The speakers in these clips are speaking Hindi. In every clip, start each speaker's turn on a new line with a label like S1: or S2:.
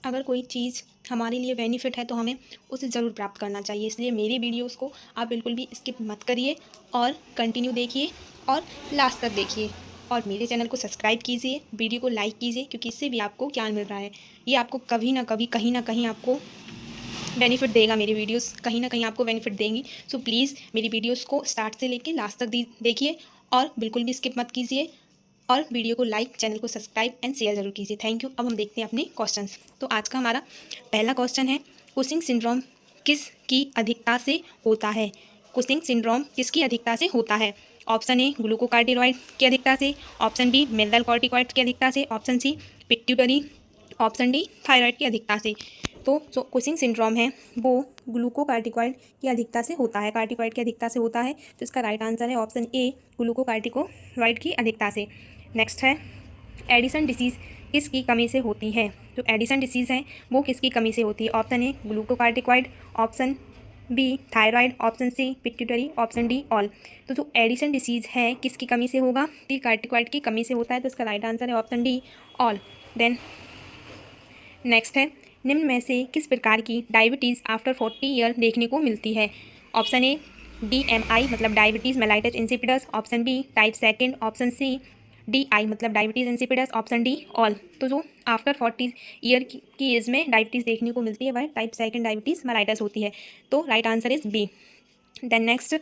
S1: अगर कोई चीज़ हमारे लिए बेनिफिट है तो हमें उसे ज़रूर प्राप्त करना चाहिए। इसलिए मेरी वीडियोज़ को आप बिल्कुल भी स्किप मत करिए और कंटिन्यू देखिए और लास्ट तक देखिए। और मेरे चैनल को सब्सक्राइब कीजिए, वीडियो को लाइक कीजिए, क्योंकि इससे भी आपको ज्ञान मिल रहा है। ये आपको कभी ना कभी, कहीं ना कहीं आपको बेनिफिट देगा। मेरी वीडियोस कहीं ना कहीं आपको बेनिफिट देंगी। सो प्लीज़ मेरी वीडियोस को स्टार्ट से लेके लास्ट तक देखिए और बिल्कुल भी स्किप मत कीजिए। और वीडियो को लाइक, चैनल को सब्सक्राइब एंड शेयर जरूर कीजिए। Thank you. अब हम देखते हैं अपने क्वेश्चंस। तो आज का हमारा पहला क्वेश्चन है, कुशिंग सिंड्रोम किसकी अधिकता से होता है? कुशिंग सिंड्रोम किसकी अधिकता से होता है? ऑप्शन ए ग्लूकोकार्टिकॉइड की अधिकता से, ऑप्शन बी मिनरल कॉर्टिकॉइड की अधिकता से, option C pituitary, option D thyroid की अधिकता से। तो जो कुशिंग सिंड्रोम है वो ग्लूकोकार्टिकॉइड की अधिकता से होता है, कार्टिकॉइड की अधिकता से होता है। तो इसका राइट आंसर है ऑप्शन ए ग्लूकोकार्टिकॉइड की अधिकता से। नेक्स्ट है, एडिसन डिसीज़ किसकी कमी से होती है? जो एडिसन डिसीज़ है वो किसकी कमी से होती है? Option A glucocorticoid, option B thyroid, option C pituitary, option D all. तो जो एडिसन डिसीज़ है किसकी कमी से होगा? डी कार्टिकॉइड की कमी से होता है। तो इसका राइट आंसर है option D all. Then next है, निम्न में से किस प्रकार की डायबिटीज़ आफ्टर 40 ईयर देखने को मिलती है? ऑप्शन ए DMI मतलब diabetes mellitus insipidus, option B type second, option C DI मतलब diabetes insipidus, option D all. तो जो आफ्टर 40 ईयर की एज में डायबिटीज़ देखने को मिलती है वह टाइप सेकंड डायबिटीज़ मेलाइटस होती है। तो right answer is B. Then next,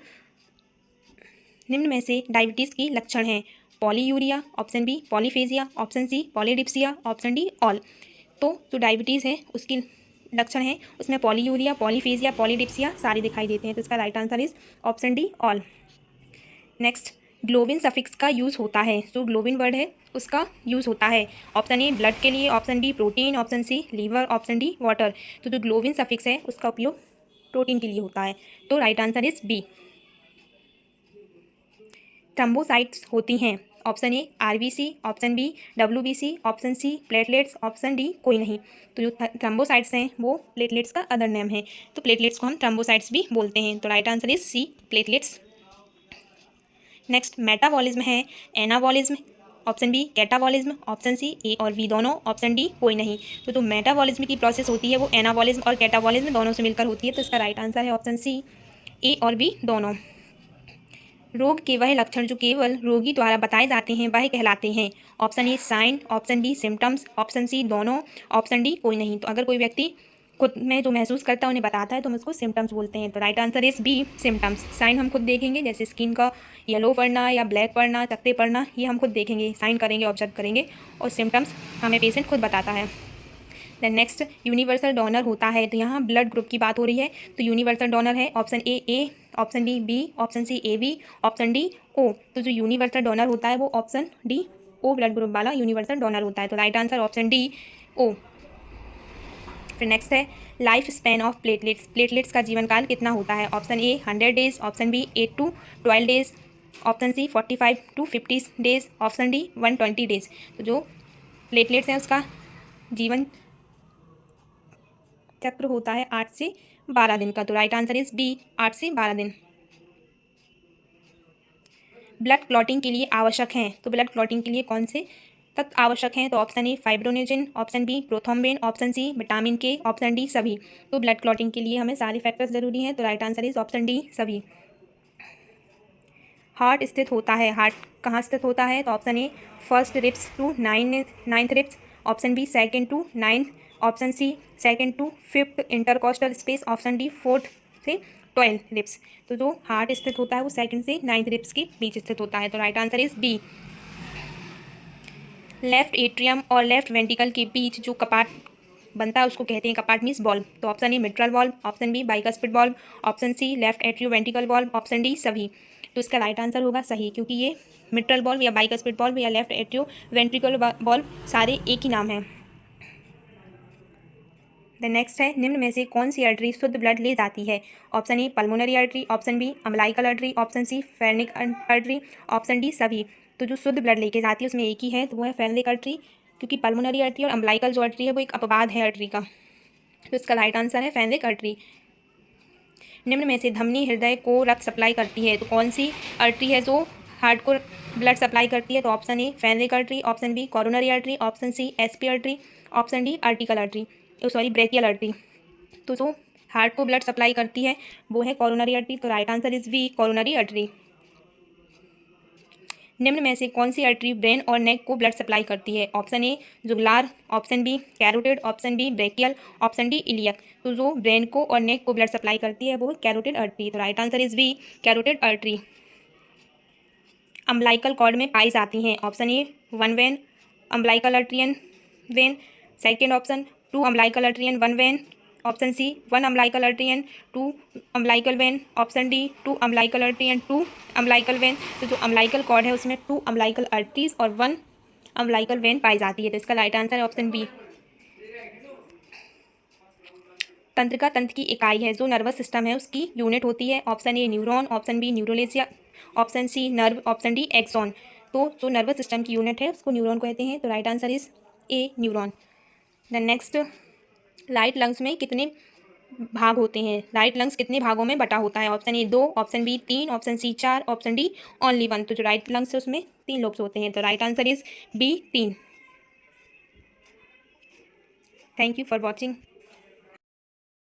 S1: निम्न में से डायबिटीज़ की लक्षण हैं? Polyuria, option B polyphagia, option C polydipsia, option D all. तो जो डायबिटीज़ है उसकी लक्षण है उसमें पॉलीयूरिया, पॉलीफेजिया, पॉलीडिप्सिया सारे दिखाई देते हैं। तो इसका right answer is option D all. Next, globin suffix का यूज़ होता है। जो ग्लोबिन वर्ड है उसका यूज़ होता है। ऑप्शन ए ब्लड के लिए, option B protein, option C liver, option D water. तो जो ग्लोबिन सफिक्स है उसका उपयोग प्रोटीन के लिए होता है। तो right answer is B. Thrombocytes होती हैं? Option A RBC, option B WBC, option C platelets, option D कोई नहीं। तो जो थ्रम्बोसाइट्स हैं वो प्लेटलेट्स का अदर नेम है। तो प्लेटलेट्स को हम थ्रम्बोसाइट्स भी बोलते हैं। तो right answer is C platelets. Next, metabolism है anabolism, option B catabolism, option C A और बी दोनों, ऑप्शन डी कोई नहीं। तो जो मेटाबॉलिज्म की प्रोसेस होती है वो एनाबॉलिज्म और कैटाबॉलिज्म दोनों से मिलकर होती है। तो इसका राइट आंसर है ऑप्शन सी ए और बी दोनों। रोग के वह लक्षण जो केवल रोगी द्वारा बताए जाते हैं वह कहलाते हैं? Option A sign, option B symptoms, option C दोनों, ऑप्शन डी कोई नहीं। तो अगर कोई व्यक्ति खुद में जो महसूस करता है उन्हें बताता है तो हम उसको सिम्टम्स बोलते हैं। तो right answer is B symptoms. Sign हम खुद देखेंगे, जैसे स्किन का येलो पड़ना या ब्लैक पड़ना, चकते पड़ना, ये हम खुद देखेंगे, साइन करेंगे, ऑब्जर्व करेंगे, और सिम्टम्स हमें पेशेंट खुद बताता है। देन नेक्स्ट, यूनिवर्सल डोनर होता है। तो यहाँ ब्लड ग्रुप की बात हो रही है। तो यूनिवर्सल डोनर है option A, option B B, option C AB, option D O। तो जो यूनिवर्सल डोनर होता है वो option D O blood group वाला यूनिवर्सल डोनर होता है। तो right answer option D O। फिर नेक्स्ट है, life span of platelets. Platelets का जीवन काल कितना होता है? Option A 100 days, option B 8 to 12 days, option C 45 to 50 days, option D 120 days. तो जो प्लेटलेट्स हैं उसका जीवन चक्र होता है 8 से 12 दिन का। तो राइट आंसर इज बी 8 से 12 दिन। ब्लड क्लॉटिंग के लिए आवश्यक हैं? तो ब्लड क्लॉटिंग के लिए कौन से तत्व आवश्यक हैं? तो option A fibrinogen, option B prothrombin, option C vitamin K, option D सभी। तो ब्लड क्लॉटिंग के लिए हमें सारे फैक्टर्स जरूरी हैं। तो right answer is option D सभी। हार्ट स्थित होता है? हार्ट कहाँ स्थित होता है? तो option A first ribs to ninth ribs, option B second to ninth, option C second to fifth intercostal space, option D fourth से 12 रिब्स। तो जो हार्ट स्थित होता है वो सेकंड से नाइन्थ रिब्स के बीच स्थित होता है। तो right answer is B. Left atrium और लेफ्ट वेंट्रिकल के बीच जो कपाट बनता है उसको कहते हैं कपाट मीन्स बॉल्व। तो option A mitral valve, option B bicuspid valve, option C left atrio ventricle valve, option D सभी। तो इसका राइट आंसर होगा सही, क्योंकि ये मिट्रल बॉल्व या बाइकस्पिड बॉल्व या लेफ्ट एट्रियो वेंट्रिकल बॉल्व सारे एक ही नाम है। द नेक्स्ट है, निम्न में से कौन सी आर्टरी शुद्ध ब्लड ले जाती है? Option A pulmonary artery, option B umbilical artery, option C phrenic artery, option D सभी। तो जो शुद्ध ब्लड लेके जाती है उसमें एक ही है, तो वो है फेरेनिक आर्टरी, क्योंकि पल्मोनरी आर्टरी और अम्बिलिकल जो आर्टरी है वो एक अपवाद है आर्टरी का। तो इसका राइट आंसर है फेरेनिक आर्टरी। निम्न में से धमनी हृदय को रक्त सप्लाई करती है? तो कौन सी आर्टरी है जो हार्ट को ब्लड सप्लाई करती है? तो option A phrenic artery, option B coronary artery, option C SP artery, option D article artery. Sorry brachial artery. तो जो हार्ट को ब्लड सप्लाई करती है वो है कोरोनरी आर्टरी। तो right answer is B, coronary artery. निम्न में से कौन सी आर्टरी ब्रेन और नेक को ब्लड सप्लाई करती है? Option A jugular, option B carotid, option B brachial, option D iliac. तो जो ब्रेन को और नेक को ब्लड सप्लाई करती है वो कैरोटिड आर्टरी। तो right answer is B, carotid artery. Umbilical cord में पाई जाती हैं? Option A one vein umbilical artery and vein, second option two umbilical artery and one vein, option C one umbilical artery and two umbilical vein, option D two umbilical artery and two umbilical vein. तो जो अम्बलाइकल कॉर्ड है उसमें टू अम्बलाइकल आर्टरीज और वन अम्बलाइकल वेन पाई जाती है। तो इसका राइट आंसर है ऑप्शन बी। तंत्रिका तंत्र की इकाई है, जो नर्वस सिस्टम है उसकी यूनिट होती है। Option A neuron, option B neuroglia, option C nerve, option D axon. तो जो नर्वस सिस्टम की यूनिट है उसको न्यूरॉन कहते हैं। तो right answer is a neuron. The next, right lungs में कितने भाग होते हैं? राइट लंग्स कितने भागों में बटा होता है? Option A 2, option B 3, option C 4, option D only 1। तो जो राइट लंग्स है उसमें 3 लोब्स होते हैं। तो right answer is B 3। Thank you for watching.